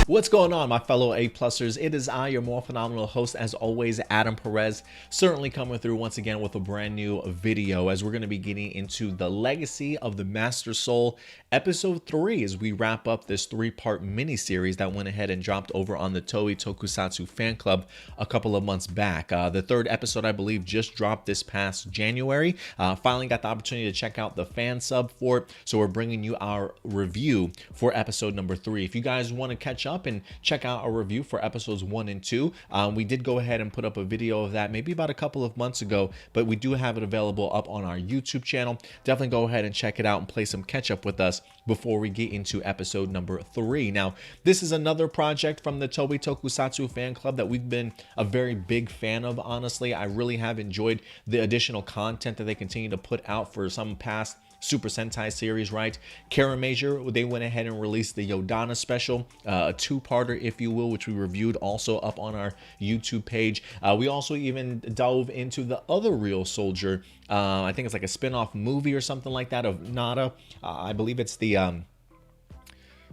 What's going on, my fellow A-Plusers? It is I, your Morphinominal host, as always, Adam Perez, certainly coming through once again with a brand new video as we're going to be getting into the legacy of the Master Soul, episode 3, as we wrap up this 3-part miniseries that went ahead and dropped over on the Toei Tokusatsu fan club a couple of months back. The third episode, I believe, just dropped this past January. Finally got the opportunity to check out the fan sub for it, so we're bringing you our review for episode number 3. If you guys want to catch up and check out our review for episodes 1 and 2. We did go ahead and put up a video of that maybe about a couple of months ago, but we do have it available up on our YouTube channel. Definitely go ahead and check it out and play some catch up with us before we get into episode number 3. Now, this is another project from the Toei Tokusatsu fan club that we've been a very big fan of, honestly. I really have enjoyed the additional content that they continue to put out for some past Super Sentai series, right? Kara Major, they went ahead and released the Yodana special, a 2-parter, if you will, which we reviewed also up on our YouTube page. We also even dove into the other Ryusoulger. I think it's like a spin-off movie or something like that of Nada. I believe it's the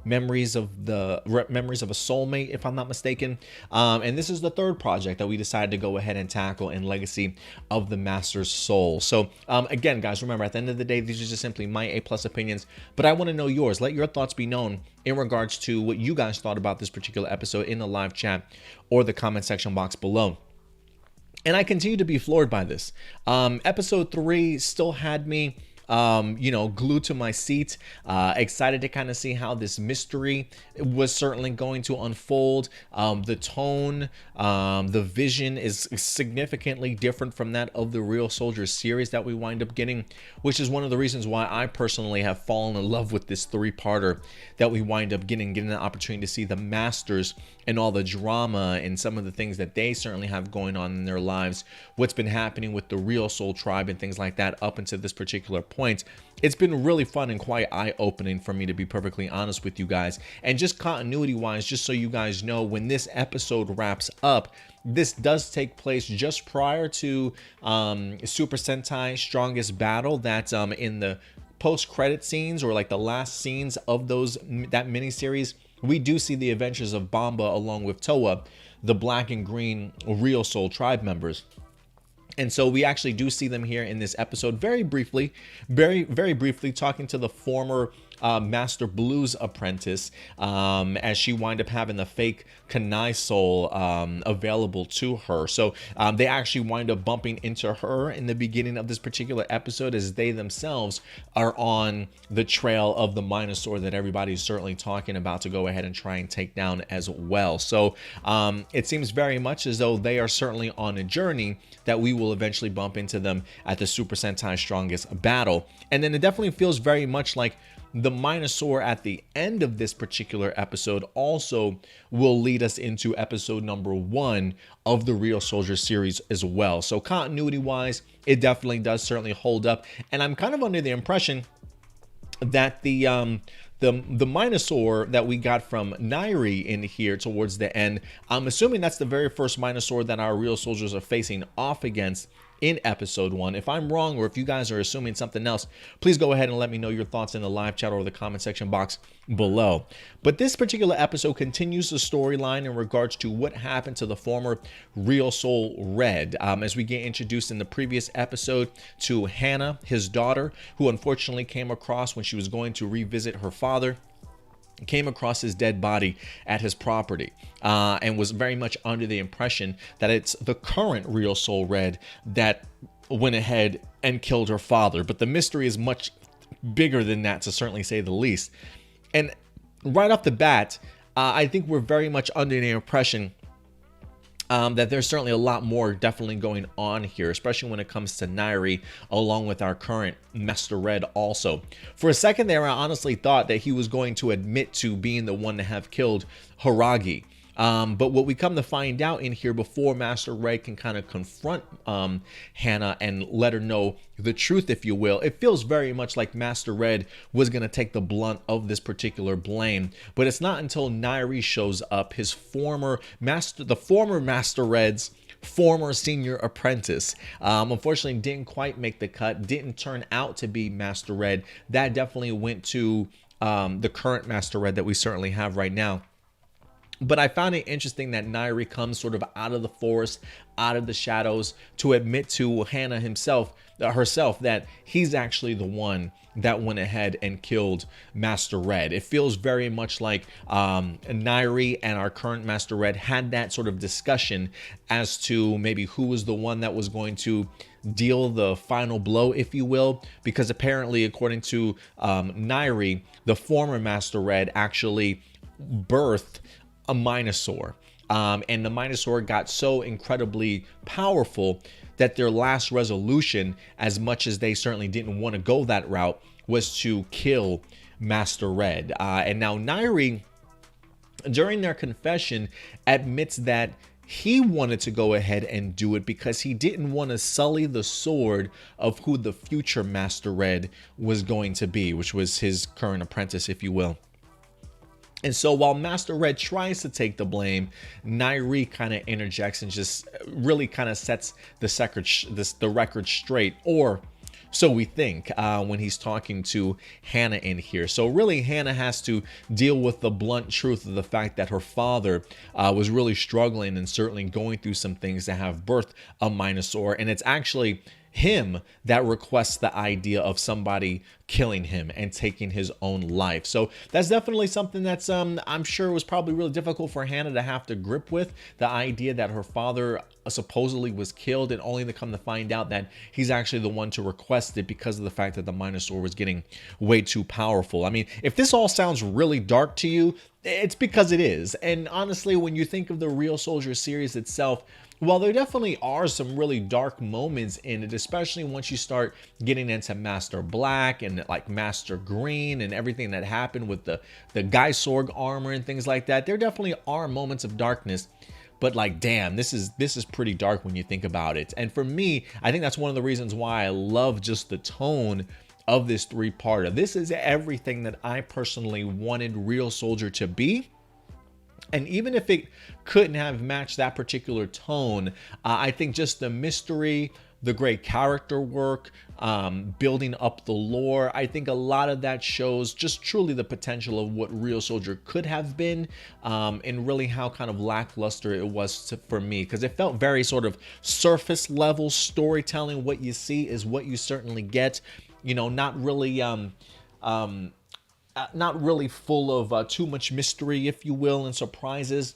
Memories of a Soulmate, if I'm not mistaken. And this is the third project that we decided to go ahead and tackle in Legacy of the Master Soul. So again, guys, remember, at the end of the day, these are just simply my A+ opinions, but I want to know yours. Let your thoughts be known in regards to what you guys thought about this particular episode in the live chat or the comment section box below. And I continue to be floored by this. Episode 3 still had me glued to my seat, excited to kind of see how this mystery was certainly going to unfold. The tone, the vision is significantly different from that of the Ryusoulger series that we wind up getting, which is one of the reasons why I personally have fallen in love with this 3-parter that we wind up getting the opportunity to see the masters and all the drama and some of the things that they certainly have going on in their lives, what's been happening with the Ryusoul tribe and things like that up until this particular point. It's been really fun and quite eye-opening for me, to be perfectly honest with you guys. And just continuity-wise, just so you guys know, when this episode wraps up, this does take place just prior to Super Sentai Strongest Battle. That's in the post-credit scenes, or like the last scenes of that miniseries. We do see the adventures of Bamba along with Toa, the black and green Ryusoul tribe members. And so we actually do see them here in this episode very briefly, very briefly, talking to the former Master Blue's apprentice, as she wind up having the fake Kanai soul available to her. So they actually wind up bumping into her in the beginning of this particular episode, as they themselves are on the trail of the Minosaur that everybody's certainly talking about to go ahead and try and take down as well. So it seems very much as though they are certainly on a journey that we will eventually bump into them at the Super Sentai Strongest Battle. And then it definitely feels very much like the Minosaur at the end of this particular episode also will lead us into episode number 1 of the Ryusoulger series as well. So continuity wise, it definitely does certainly hold up. And I'm kind of under the impression that the Minosaur that we got from Nairi in here towards the end, I'm assuming that's the very first Minosaur that our Ryusoulgers are facing off against in episode 1. If I'm wrong, or if you guys are assuming something else, please go ahead and let me know your thoughts in the live chat or the comment section box below. But this particular episode continues the storyline in regards to what happened to the former Ryusoul Red, as we get introduced in the previous episode to Hannah, his daughter, who unfortunately came across when she was going to revisit her father, came across his dead body at his property, and was very much under the impression that it's the current Ryusoul Red that went ahead and killed her father. But the mystery is much bigger than that, to certainly say the least. And right off the bat, I think we're very much under the impression that there's certainly a lot more definitely going on here, especially when it comes to Nairi, along with our current Master Red also. For a second there, I honestly thought that he was going to admit to being the one to have killed Haragi. But what we come to find out in here, before Master Red can kind of confront Hannah and let her know the truth, if you will, it feels very much like Master Red was going to take the blunt of this particular blame. But it's not until Nairi shows up, the former Master Red's former senior apprentice. Unfortunately didn't quite make the cut, didn't turn out to be Master Red. That definitely went to the current Master Red that we certainly have right now. But I found it interesting that Nairi comes sort of out of the forest, out of the shadows, to admit to Hannah herself, that he's actually the one that went ahead and killed Master Red. It feels very much like Nairi and our current Master Red had that sort of discussion as to maybe who was the one that was going to deal the final blow, if you will, because apparently, according to Nairi, the former Master Red actually birthed a Minosaur. And the Minosaur got so incredibly powerful that their last resolution, as much as they certainly didn't want to go that route, was to kill Master Red. And now Nairi, during their confession, admits that he wanted to go ahead and do it because he didn't want to sully the sword of who the future Master Red was going to be, which was his current apprentice, if you will. And so while Master Red tries to take the blame, Nairi kind of interjects and just really kind of sets the record straight, or so we think, when he's talking to Hannah in here. So really, Hannah has to deal with the blunt truth of the fact that her father was really struggling and certainly going through some things to have birthed a Minosaur. And it's actually him that requests the idea of somebody killing him and taking his own life. So that's definitely something that's I'm sure was probably really difficult for Hannah to have to grip with, the idea that her father supposedly was killed, and only to come to find out that he's actually the one to request it because of the fact that the Minosaur was getting way too powerful. I mean, if this all sounds really dark to you, it's because it is. And honestly, when you think of the Ryusoulger series itself, well, there definitely are some really dark moments in it, especially once you start getting into Master Black and like Master Green and everything that happened with the Gysorg armor and things like that. There definitely are moments of darkness, but like, damn, this is pretty dark when you think about it. And for me, I think that's one of the reasons why I love just the tone of this three-parter. This is everything that I personally wanted Ryusoulger to be. And even if it couldn't have matched that particular tone, I think just the mystery, the great character work, building up the lore, I think a lot of that shows just truly the potential of what Ryusoulger could have been, and really how kind of lackluster it was for me, because it felt very sort of surface level storytelling. What you see is what you certainly get, you know, not really full of too much mystery, if you will, and surprises.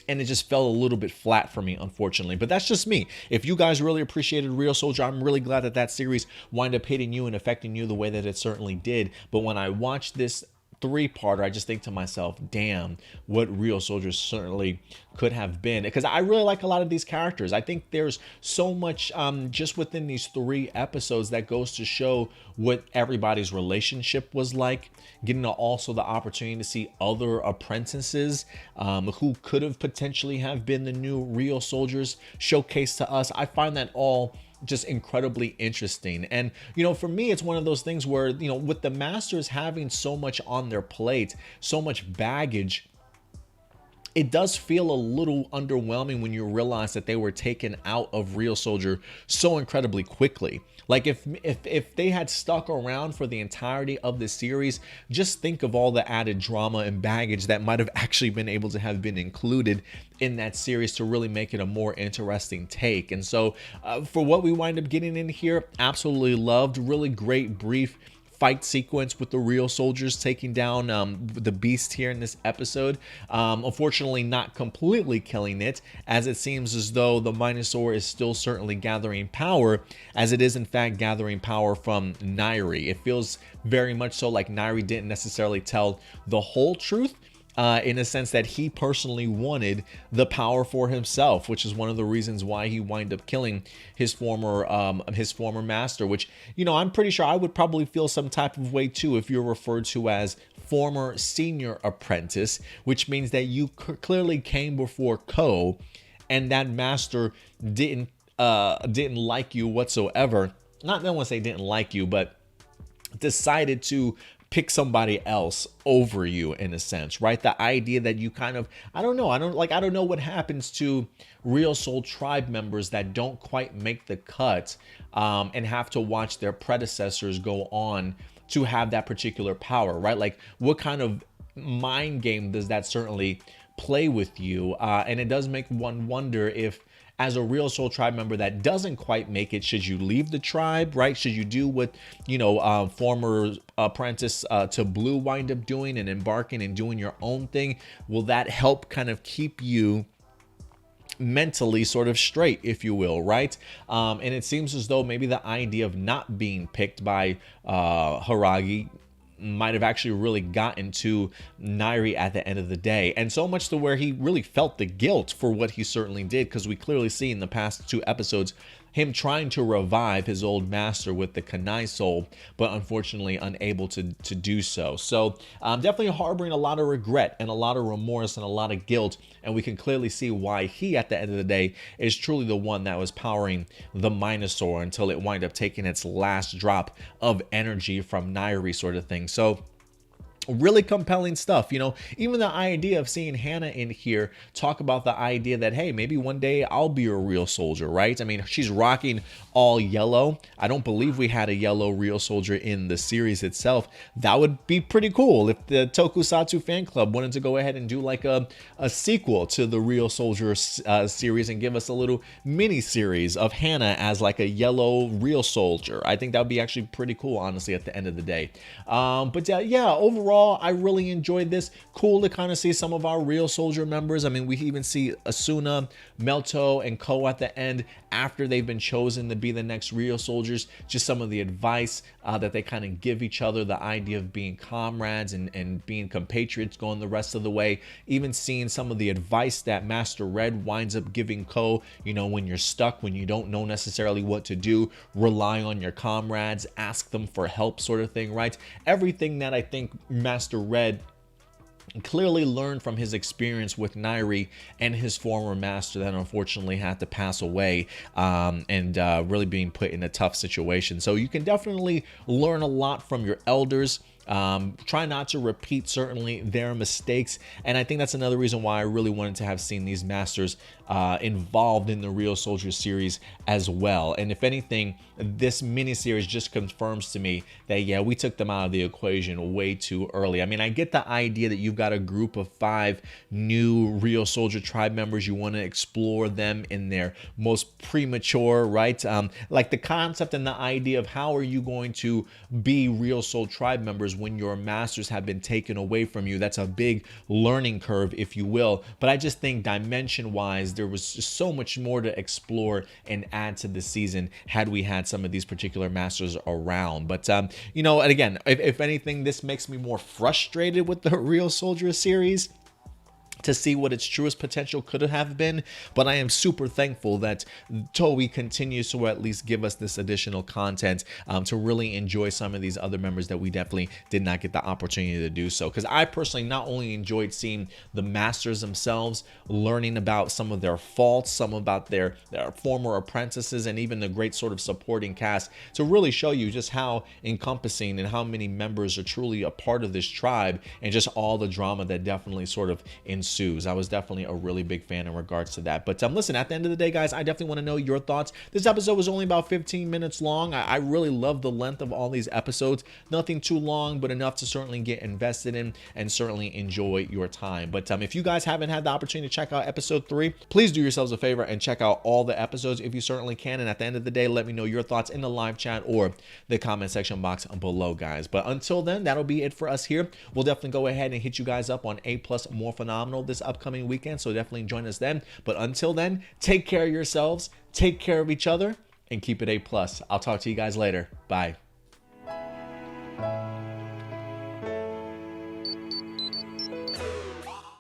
And it just fell a little bit flat for me, unfortunately. But that's just me. If you guys really appreciated Ryusoulger, I'm really glad that that series wound up hitting you and affecting you the way that it certainly did. But when I watched this three-parter, I just think to myself, damn, what Ryusoulger certainly could have been, because I really like a lot of these characters. I think there's so much just within these 3 episodes that goes to show what everybody's relationship was like, getting also the opportunity to see other apprentices who could have potentially have been the new Ryusoulgers showcased to us. I find that all just incredibly interesting. And you know, for me, it's one of those things where, you know, with the masters having so much on their plate, so much baggage, it does feel a little underwhelming when you realize that they were taken out of Ryusoulger so incredibly quickly. Like if they had stuck around for the entirety of the series, just think of all the added drama and baggage that might have actually been able to have been included in that series to really make it a more interesting take. And so for what we wind up getting in here, absolutely loved. Really great brief fight sequence with the Ryusoulgers taking down the beast here in this episode. Unfortunately, not completely killing it, as it seems as though the Minosaur is still certainly gathering power, as it is in fact gathering power from Nairi. It feels very much so like Nairi didn't necessarily tell the whole truth, in a sense that he personally wanted the power for himself, which is one of the reasons why he wound up killing his former master, which, you know, I'm pretty sure I would probably feel some type of way too if you're referred to as former senior apprentice, which means that you clearly came before Ko and that master didn't like you whatsoever. Not that I want to say didn't like you, but decided to pick somebody else over you, in a sense, right? The idea that you kind of, I don't know what happens to Ryusoul tribe members that don't quite make the cut and have to watch their predecessors go on to have that particular power, right? Like what kind of mind game does that certainly play with you? And it does make one wonder if, as a Ryusoul tribe member that doesn't quite make it, should you leave the tribe, right? Should you do what, former apprentice to Blue wind up doing and embarking and doing your own thing? Will that help kind of keep you mentally sort of straight, if you will, right? And it seems as though maybe the idea of not being picked by Haragi might have actually really gotten to Nairi at the end of the day, and so much to where he really felt the guilt for what he certainly did, because we clearly see in the past 2 episodes him trying to revive his old master with the Kanai soul, but unfortunately unable to do so. So definitely harboring a lot of regret and a lot of remorse and a lot of guilt, and we can clearly see why he, at the end of the day, is truly the one that was powering the Minosaur until it wind up taking its last drop of energy from Nairi, sort of thing. So really compelling stuff. Even the idea of seeing Hannah in here talk about the idea that, hey, maybe one day I'll be a Ryusoulger, right? I mean, she's rocking all yellow. I don't believe we had a yellow Ryusoulger in the series itself. That would be pretty cool if the Tokusatsu fan club wanted to go ahead and do like a sequel to the Ryusoulger series and give us a little mini series of Hannah as like a yellow Ryusoulger. I think that would be actually pretty cool, honestly, at the end of the day. But yeah, overall, I really enjoyed this. Cool to kind of see some of our Ryusoulger members. I mean, we even see Asuna, Melto, and Ko at the end after they've been chosen to be the next Ryusoulgers. Just some of the advice that they kind of give each other, the idea of being comrades and being compatriots going the rest of the way. Even seeing some of the advice that Master Red winds up giving Ko, when you're stuck, when you don't know necessarily what to do, rely on your comrades, ask them for help, sort of thing, right? Everything that I think Master Red clearly learned from his experience with Nairi and his former master that unfortunately had to pass away, and really being put in a tough situation. So you can definitely learn a lot from your elders. Try not to repeat certainly their mistakes, and I think that's another reason why I really wanted to have seen these masters involved in the Ryusoulger series as well. And if anything, this miniseries just confirms to me that, yeah, we took them out of the equation way too early. I mean, I get the idea that you've got a group of 5 new Ryusoulger tribe members. You want to explore them in their most premature, right? Like the concept and the idea of how are you going to be Ryusoul tribe members when your masters have been taken away from you. That's a big learning curve, if you will. But I just think dimension-wise, there was just so much more to explore and add to the season had we had some of these particular masters around. But, and again, if anything, this makes me more frustrated with the Ryusoulger series to see what its truest potential could have been, but I am super thankful that Toei continues to at least give us this additional content to really enjoy some of these other members that we definitely did not get the opportunity to do so. Because I personally not only enjoyed seeing the masters themselves, learning about some of their faults, some about their former apprentices, and even the great sort of supporting cast to really show you just how encompassing and how many members are truly a part of this tribe, and just all the drama that definitely sort of ensues. I was definitely a really big fan in regards to that. But listen, at the end of the day, guys, I definitely want to know your thoughts. This episode was only about 15 minutes long. I really love the length of all these episodes. Nothing too long, but enough to certainly get invested in and certainly enjoy your time. But if you guys haven't had the opportunity to check out episode 3, please do yourselves a favor and check out all the episodes if you certainly can. And at the end of the day, let me know your thoughts in the live chat or the comment section box below, guys. But until then, that'll be it for us here. We'll definitely go ahead and hit you guys up on A+ Morphinominal this upcoming weekend, so definitely join us then. But until then, take care of yourselves, take care of each other, and keep it A+. I'll talk to you guys later. Bye.